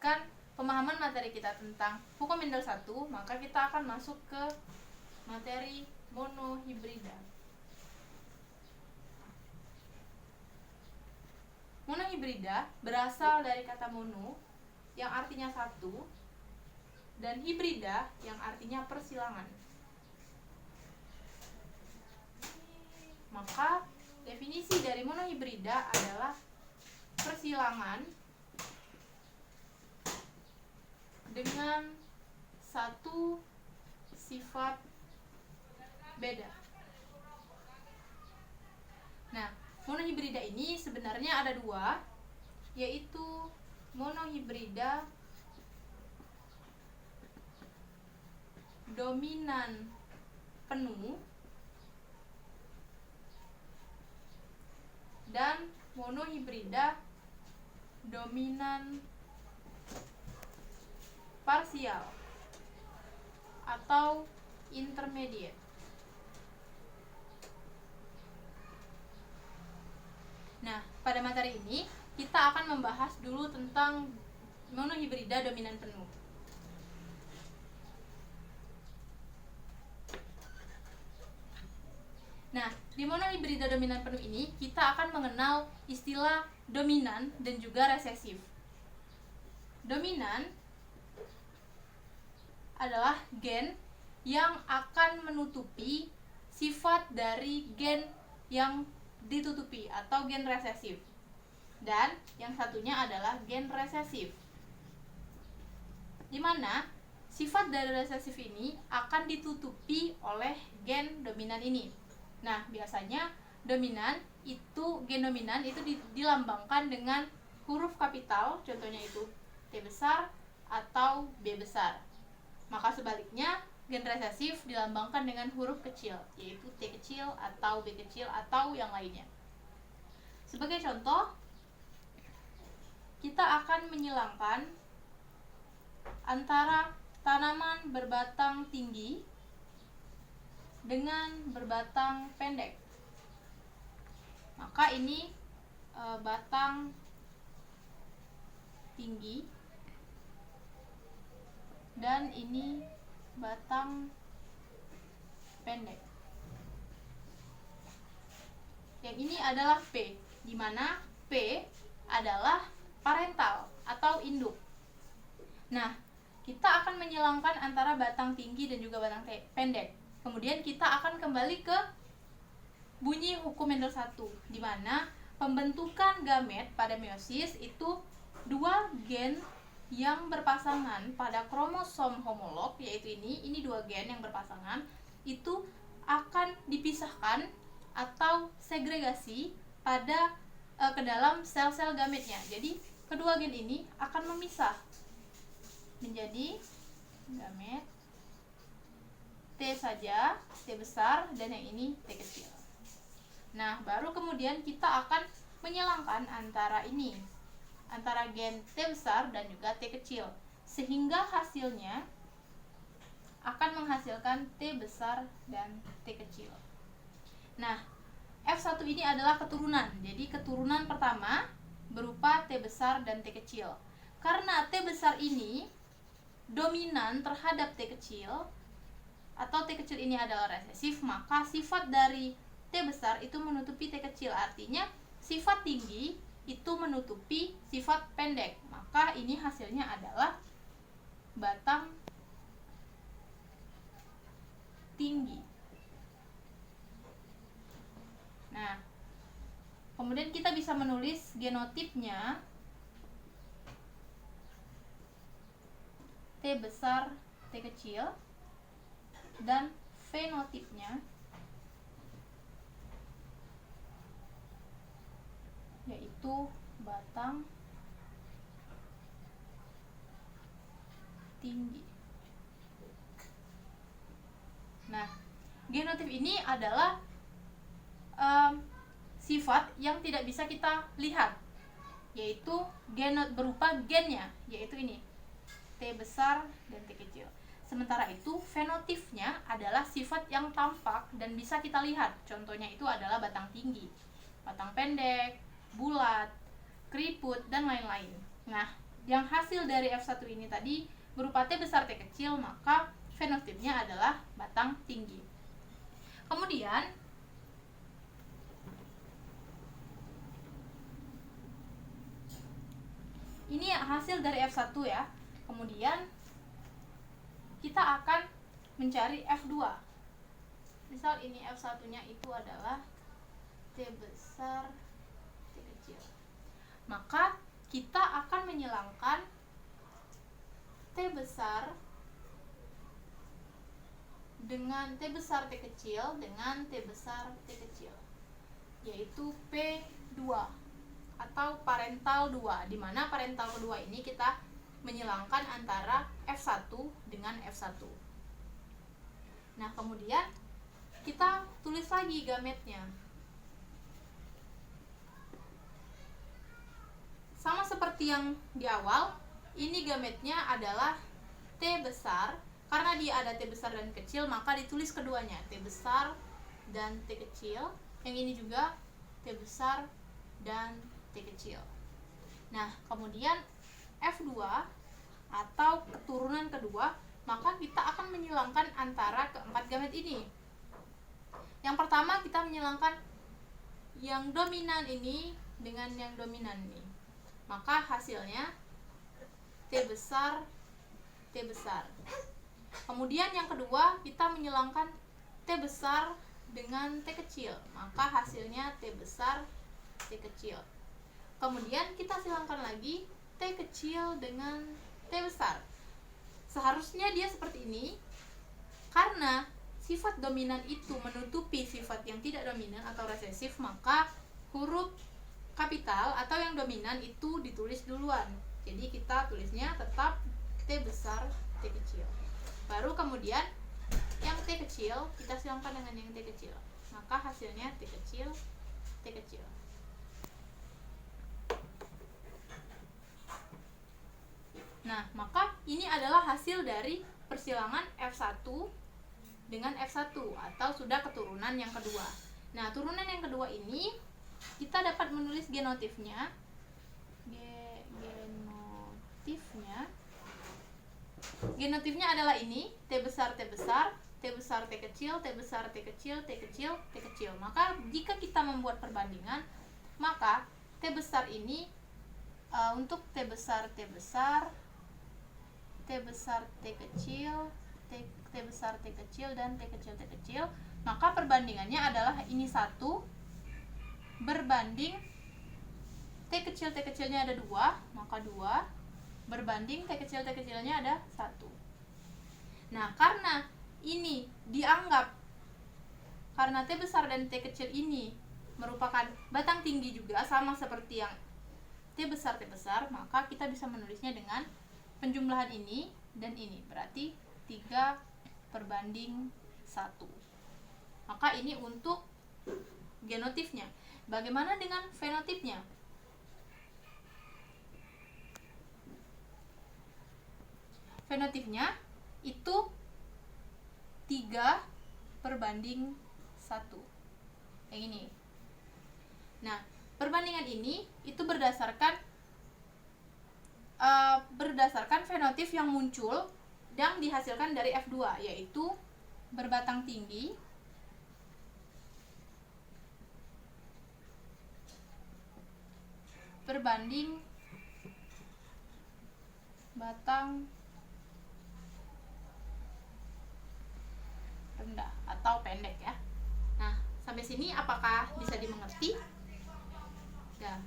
melanjutkan pemahaman materi kita tentang hukum Mendel 1, maka kita akan masuk ke materi monohibrida. Monohibrida berasal dari kata mono yang artinya satu dan hibrida yang artinya persilangan. Maka definisi dari monohibrida adalah persilangan dengan satu sifat beda. Nah, monohibrida ini sebenarnya ada dua, yaitu monohibrida dominan penuh dan monohibrida dominan parsial atau intermediate. Nah, pada materi ini kita akan membahas dulu tentang monohibrida dominan penuh. Nah, di monohibrida dominan penuh ini kita akan mengenal istilah dominan dan juga resesif. Dominan adalah gen yang akan menutupi sifat dari gen yang ditutupi atau gen resesif. Dan yang satunya adalah gen resesif, di mana sifat dari resesif ini akan ditutupi oleh gen dominan ini. Nah, biasanya dominan itu, gen dominan itu dilambangkan dengan huruf kapital, contohnya itu T besar atau B besar. Maka sebaliknya, gen resesif dilambangkan dengan huruf kecil, yaitu T kecil atau B kecil atau yang lainnya. Sebagai contoh, kita akan menyilangkan antara tanaman berbatang tinggi dengan berbatang pendek. Maka ini batang tinggi dan ini batang pendek. Yang ini adalah P, di mana P adalah parental atau induk. Nah, kita akan menyilangkan antara batang tinggi dan juga batang pendek. Kemudian kita akan kembali ke bunyi hukum Mendel 1, di mana pembentukan gamet pada meiosis itu dua gen yang berpasangan pada kromosom homolog, yaitu ini dua gen yang berpasangan, itu akan dipisahkan atau segregasi pada ke dalam sel-sel gametnya. Jadi kedua gen ini akan memisah menjadi gamet T saja, T besar, dan yang ini T kecil. Nah, baru kemudian kita akan menyilangkan antara gen T besar dan juga T kecil, sehingga hasilnya akan menghasilkan T besar dan T kecil. Nah, F1 ini adalah keturunan. Jadi keturunan pertama berupa T besar dan T kecil. Karena T besar ini dominan terhadap T kecil, atau T kecil ini adalah resesif, maka sifat dari T besar itu menutupi T kecil. Artinya sifat tinggi itu menutupi sifat pendek. Maka ini hasilnya adalah batang tinggi. Nah, kemudian kita bisa menulis genotipnya T besar, T kecil, dan fenotipnya yaitu batang tinggi. Nah, genotip ini adalah sifat yang tidak bisa kita lihat, yaitu berupa gennya, yaitu ini T besar dan T kecil. Sementara itu fenotipnya adalah sifat yang tampak dan bisa kita lihat. Contohnya itu adalah batang tinggi, batang pendek, bulat, keriput, dan lain-lain. Nah, yang hasil dari F1 ini tadi berupa T besar T kecil, maka fenotipnya adalah batang tinggi. Kemudian ini hasil dari F1 ya. Kemudian kita akan mencari F2. Misal ini F1-nya itu adalah T besar T kecil. Maka kita akan menyilangkan T besar dengan T besar T kecil dengan T besar T kecil, yaitu P2 atau parental 2, di mana parental kedua ini kita menyilangkan antara F1 dengan F1. Nah, kemudian kita tulis lagi gametnya. Sama seperti yang di awal, ini gametnya adalah T besar. Karena dia ada T besar dan kecil, maka ditulis keduanya, T besar dan T kecil. Yang ini juga T besar dan T kecil. Nah, kemudian F2 atau keturunan kedua, maka kita akan menyilangkan antara keempat gamet ini. Yang pertama kita menyilangkan yang dominan ini dengan yang dominan ini. Maka hasilnya T besar, T besar. Kemudian yang kedua kita menyilangkan T besar dengan T kecil, maka hasilnya T besar, T kecil. Kemudian kita silangkan lagi T kecil dengan T besar. Seharusnya dia seperti ini, karena sifat dominan itu menutupi sifat yang tidak dominan atau resesif, maka huruf kapital atau yang dominan itu ditulis duluan. Jadi kita tulisnya tetap T besar, T kecil. Baru kemudian yang T kecil kita silangkan dengan yang T kecil, maka hasilnya T kecil, T kecil. Nah, maka ini adalah hasil dari persilangan F1 dengan F1 atau sudah keturunan yang kedua. Nah, turunan yang kedua ini kita dapat menulis genotifnya. Genotifnya adalah ini, T besar, T besar, T besar, T kecil, T besar, T kecil, T kecil, T kecil. Maka jika kita membuat perbandingan, maka T besar ini untuk T besar, T besar, T besar, T kecil, T besar, T kecil, dan T kecil, T kecil, maka perbandingannya adalah ini 1 berbanding T kecil, T kecilnya ada 2, maka 2 berbanding T kecil, T kecilnya ada 1. Nah, karena ini dianggap, karena T besar dan T kecil ini merupakan batang tinggi juga, sama seperti yang T besar, maka kita bisa menulisnya dengan penjumlahan ini dan ini, berarti 3 berbanding 1. Maka ini untuk genotifnya. Bagaimana dengan fenotipnya? Fenotipnya itu 3 berbanding 1. Yang ini. Nah, perbandingan ini itu berdasarkan fenotip yang muncul yang dihasilkan dari F2, yaitu berbatang tinggi, berbanding batang rendah atau pendek ya. Nah, sampai sini apakah bisa dimengerti? Ya.